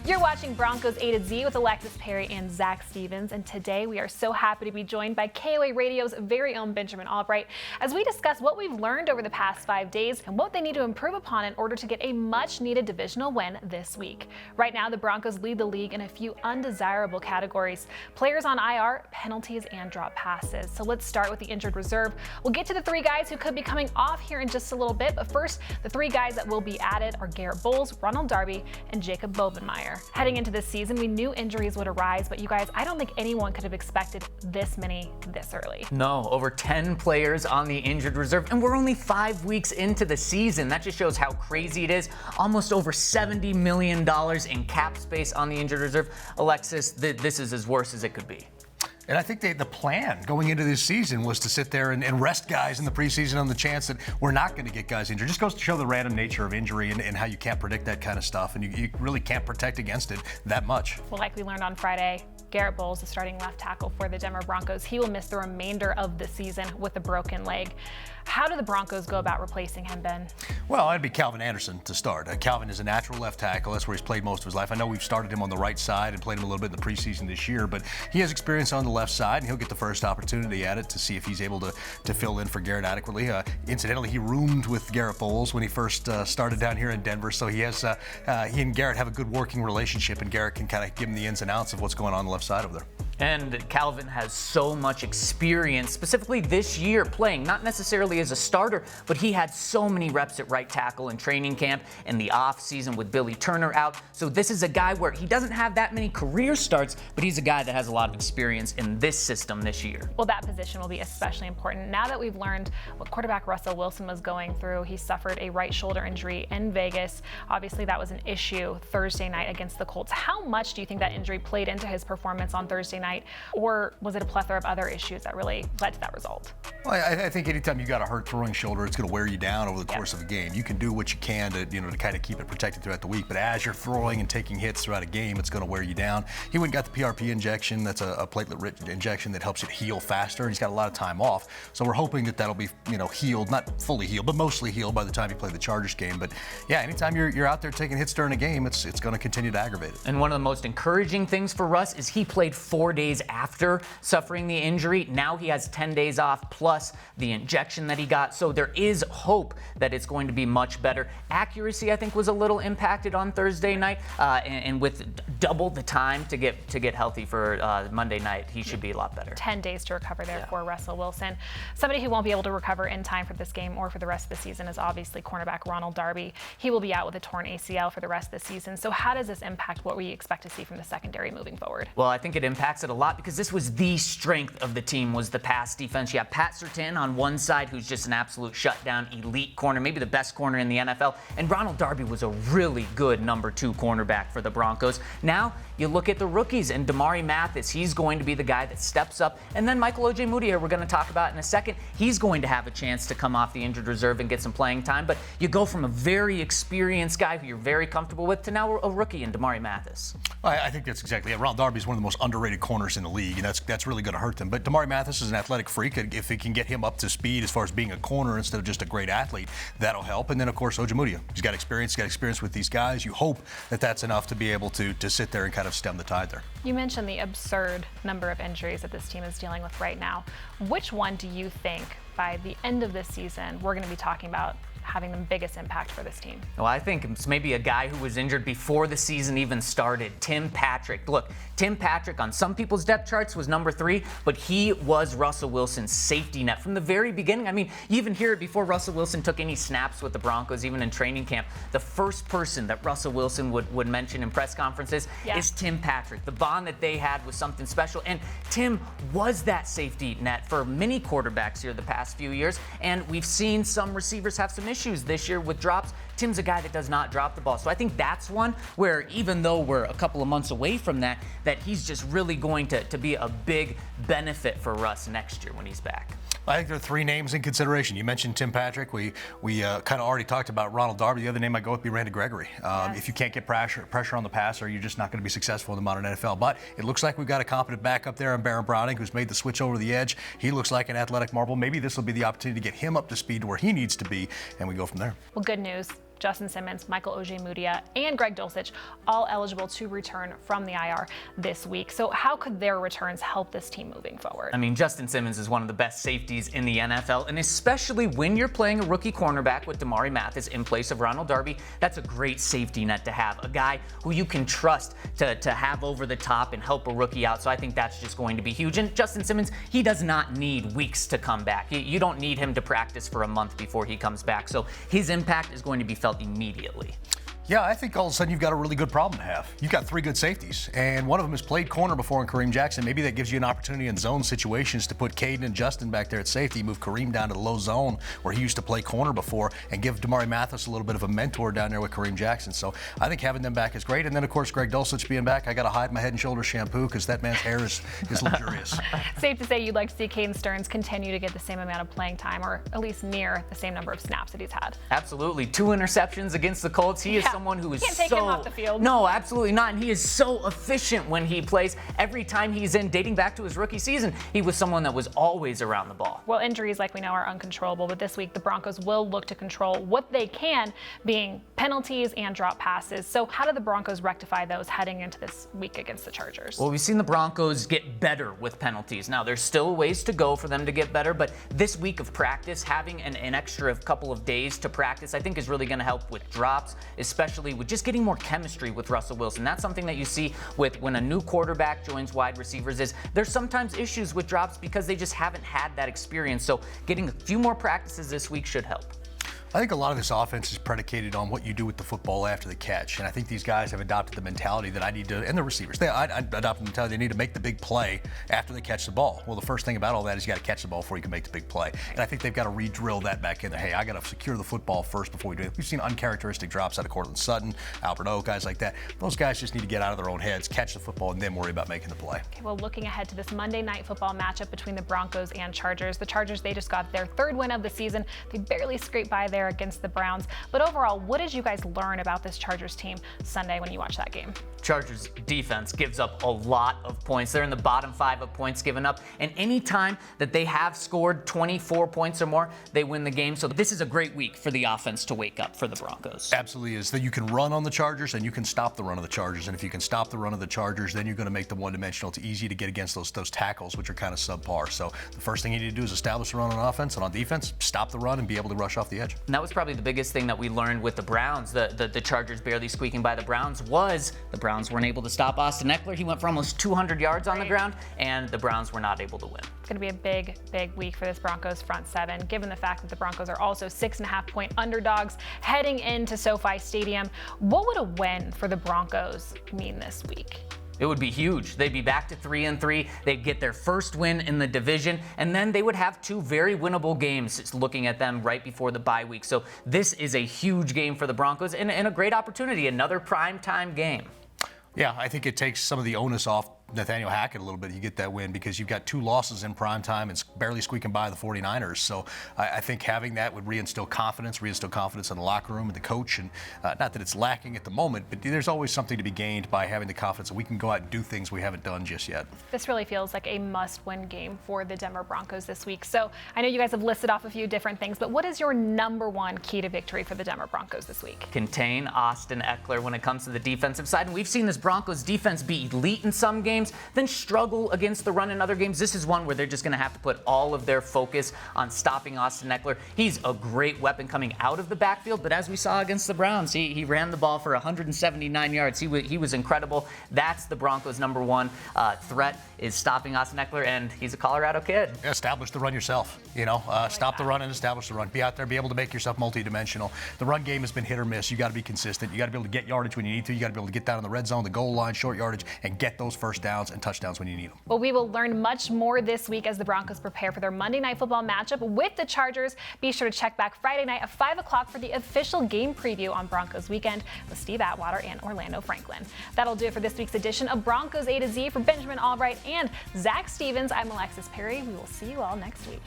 You're watching Broncos A to Z with Alexis Perry and Zach Stevens, and today we are so happy to be joined by KOA Radio's very own Benjamin Allbright as we discuss what we've learned over the past 5 days and what they need to improve upon in order to get a much-needed divisional win this week. Right now, the Broncos lead the league in a few undesirable categories: players on IR, penalties, and drop passes. So let's start with the injured reserve. We'll get to the 3 guys who could be coming off here in just a little bit, but first, the 3 guys that will be added are Garrett Bowles, Ronald Darby, and Jacob Bobenmeyer. Heading into this season, we knew injuries would arise, but you guys, I don't think anyone could have expected this many this early. No, over 10 players on the injured reserve, and we're only 5 weeks into the season. That just shows how crazy it is. Almost over $70 million in cap space on the injured reserve. Alexis, this is as worse as it could be. And I think the plan going into this season was to sit there and rest guys in the preseason on the chance that we're not going to get guys injured. Just goes to show the random nature of injury and how you can't predict that kind of stuff, and you really can't protect against it that much. Well, like we learned on Friday, Garrett Bowles, the starting left tackle for the Denver Broncos, he will miss the remainder of the season with a broken leg. How do the Broncos go about replacing him, Ben? Well, it'd be Calvin Anderson to start. Calvin is a natural left tackle. That's where he's played most of his life. I know we've started him on the right side and played him a little bit in the preseason this year, but he has experience on the left side, and he'll get the first opportunity at it to see if he's able to fill in for Garrett adequately. Incidentally, he roomed with Garrett Bowles when he first started down here in Denver, so he and Garrett have a good working relationship, and Garrett can kind of give him the ins and outs of what's going on the left side over there. And Calvin has so much experience, specifically this year playing, not necessarily as a starter, but he had so many reps at right tackle in training camp and the off season with Billy Turner out. So this is a guy where he doesn't have that many career starts, but he's a guy that has a lot of experience in this system this year. Well, that position will be especially important. Now that we've learned what quarterback Russell Wilson was going through, he suffered a right shoulder injury in Vegas. Obviously, that was an issue Thursday night against the Colts. How much do you think that injury played into his performance on Thursday night, or was it a plethora of other issues that really led to that result? Well, I think anytime you got a hurt throwing shoulder, it's going to wear you down over the course of a game. You can do what you can to kind of keep it protected throughout the week, but as you're throwing and taking hits throughout a game, it's going to wear you down. He went and got the PRP injection. That's a platelet-rich injection that helps it heal faster. He's got a lot of time off, so we're hoping that that'll be healed, not fully healed, but mostly healed by the time you play the Chargers game. But yeah, anytime you're out there taking hits during a game, it's going to continue to aggravate it. And one of the most encouraging things for Russ is he played 4 days after suffering the injury. Now he has 10 days off plus the injection that he got. So there is hope that it's going to be much better. Accuracy, I think, was a little impacted on Thursday night, and with double the time to get healthy for Monday night, he should be a lot better. 10 days to recover there for Russell Wilson. Somebody who won't be able to recover in time for this game or for the rest of the season is obviously cornerback Ronald Darby. He will be out with a torn ACL for the rest of the season. So how does this impact what we expect to see from the secondary moving forward? Well, I think it impacts it a lot because this was the strength of the team, was the pass defense. You have Pat Surtain on one side, who's just an absolute shutdown elite corner, maybe the best corner in the NFL, and Ronald Darby was a really good number 2 cornerback for the Broncos. Now you look at the rookies, and Damari Mathis, he's going to be the guy that steps up, and then Michael Ojemudia, we're going to talk about in a second, he's going to have a chance to come off the injured reserve and get some playing time. But you go from a very experienced guy who you're very comfortable with to now a rookie in Damari Mathis. I think that's exactly it. Ronald Darby is one of the most underrated corners in the league, and that's really going to hurt them. But Damari Mathis is an athletic freak. If he can get him up to speed as far as being a corner instead of just a great athlete, that'll help. And then, of course, Ojemudia. He's got experience with these guys. You hope that that's enough to be able to sit there and kind of stem the tide there. You mentioned the absurd number of injuries that this team is dealing with right now. Which one do you think by the end of this season we're going to be talking about having the biggest impact for this team? Well, I think it's maybe a guy who was injured before the season even started, Tim Patrick. Look, Tim Patrick on some people's depth charts was number 3, but he was Russell Wilson's safety net from the very beginning. I mean, you even hear it before Russell Wilson took any snaps with the Broncos, even in training camp. The first person that Russell Wilson would mention in press conferences is Tim Patrick. The bond that they had was something special, and Tim was that safety net for many quarterbacks here the past few years, and we've seen some receivers have some issues this year with drops. Tim's a guy that does not drop the ball. So I think that's one where, even though we're a couple of months away from that he's just really going to be a big benefit for Russ next year when he's back. I think there are 3 names in consideration. You mentioned Tim Patrick. We kind of already talked about Ronald Darby. The other name I go with would be Randy Gregory. If you can't get pressure on the passer, you're just not going to be successful in the modern NFL. But it looks like we've got a competent backup there in Baron Browning, who's made the switch over the edge. He looks like an athletic marvel. Maybe this will be the opportunity to get him up to speed to where he needs to be, and we go from there. Well, good news. Justin Simmons, Michael Ojemudia, and Greg Dulcich all eligible to return from the IR this week. So how could their returns help this team moving forward? I mean, Justin Simmons is one of the best safeties in the NFL, and especially when you're playing a rookie cornerback with Damari Mathis in place of Ronald Darby, that's a great safety net to have. A guy who you can trust to have over the top and help a rookie out. So I think that's just going to be huge. And Justin Simmons, he does not need weeks to come back. You don't need him to practice for a month before he comes back. So his impact is going to be felt immediately. Yeah, I think all of a sudden you've got a really good problem to have. You've got 3 good safeties, and one of them has played corner before in Kareem Jackson. Maybe that gives you an opportunity in zone situations to put Caden and Justin back there at safety, move Kareem down to the low zone where he used to play corner before, and give Damari Mathis a little bit of a mentor down there with Kareem Jackson. So I think having them back is great. And then, of course, Greg Dulcich being back, I got to hide my Head & Shoulders shampoo because that man's hair is luxurious. Safe to say you'd like to see Caden Stearns continue to get the same amount of playing time, or at least near the same number of snaps that he's had. Absolutely. 2 interceptions against the Colts. He is someone who is him off the field. No, absolutely not. And he is so efficient when he plays. Every time he's in, dating back to his rookie season, he was someone that was always around the ball. Well, injuries, like we know, are uncontrollable, but this week the Broncos will look to control what they can, being penalties and drop passes. So how do the Broncos rectify those heading into this week against the Chargers? Well, we've seen the Broncos get better with penalties. Now, there's still ways to go for them to get better, but this week of practice, having an extra couple of days to practice, I think is really going to help with drops, especially with just getting more chemistry with Russell Wilson. That's something that you see with when a new quarterback joins wide receivers is there's sometimes issues with drops because they just haven't had that experience. So getting a few more practices this week should help. I think a lot of this offense is predicated on what you do with the football after the catch. And I think these guys have adopted the mentality that I need to, and the receivers, I adopted the mentality they need to make the big play after they catch the ball. Well, the first thing about all that is you got to catch the ball before you can make the big play. And I think they've got to re-drill that back in there. Hey, I got to secure the football first before we do it. We've seen uncharacteristic drops out of Cortland Sutton, Albert O, guys like that. Those guys just need to get out of their own heads, catch the football, and then worry about making the play. Okay, well, looking ahead to this Monday Night Football matchup between the Broncos and Chargers. The Chargers, they just got their 3rd win of the season. They barely scraped by there against the Browns. But overall, what did you guys learn about this Chargers team Sunday when you watched that game? Chargers defense gives up a lot of points. They're in the bottom 5 of points given up. And any time that they have scored 24 points or more, they win the game. So this is a great week for the offense to wake up for the Broncos. Absolutely is. That you can run on the Chargers and you can stop the run of the Chargers. And if you can stop the run of the Chargers, then you're going to make them one-dimensional. It's easy to get against those tackles, which are kind of subpar. So the first thing you need to do is establish the run on offense, and on defense, stop the run and be able to rush off the edge. And that was probably the biggest thing that we learned with the Browns, the Chargers barely squeaking by the Browns, was the Browns weren't able to stop Austin Eckler. He went for almost 200 yards on the ground, and the Browns were not able to win. It's going to be a big, big week for this Broncos front 7, given the fact that the Broncos are also 6.5-point underdogs heading into SoFi Stadium. What would a win for the Broncos mean this week? It would be huge. They'd be back to 3-3. They'd get their first win in the division, and then they would have 2 very winnable games looking at them right before the bye week. So this is a huge game for the Broncos and a great opportunity, another primetime game. Yeah, I think it takes some of the onus off Nathaniel Hackett a little bit. You get that win because you've got 2 losses in prime time and barely squeaking by the 49ers. So I think having that would reinstill confidence in the locker room and the coach. And not that it's lacking at the moment, but there's always something to be gained by having the confidence that we can go out and do things we haven't done just yet. This really feels like a must-win game for the Denver Broncos this week. So I know you guys have listed off a few different things, but what is your #1 key to victory for the Denver Broncos this week? Contain Austin Eckler when it comes to the defensive side. And we've seen this Broncos defense be elite in some games, then struggle against the run in other games. This is one where they're just going to have to put all of their focus on stopping Austin Eckler. He's a great weapon coming out of the backfield, but as we saw against the Browns, he ran the ball for 179 yards. He was incredible. That's the Broncos' #1 threat, is stopping Austin Eckler, and he's a Colorado kid. Yeah, establish the run yourself. Stop the run and establish the run. Be out there, be able to make yourself multidimensional. The run game has been hit or miss. You got to be consistent. You got to be able to get yardage when you need to. You got to be able to get down in the red zone, the goal line, short yardage, and get those first downs and touchdowns when you need them. Well, we will learn much more this week as the Broncos prepare for their Monday Night Football matchup with the Chargers. Be sure to check back Friday night at 5 o'clock for the official game preview on Broncos Weekend with Steve Atwater and Orlando Franklin. That'll do it for this week's edition of Broncos A to Z. For Benjamin Allbright and Zach Stevens, I'm Alexis Perry. We will see you all next week.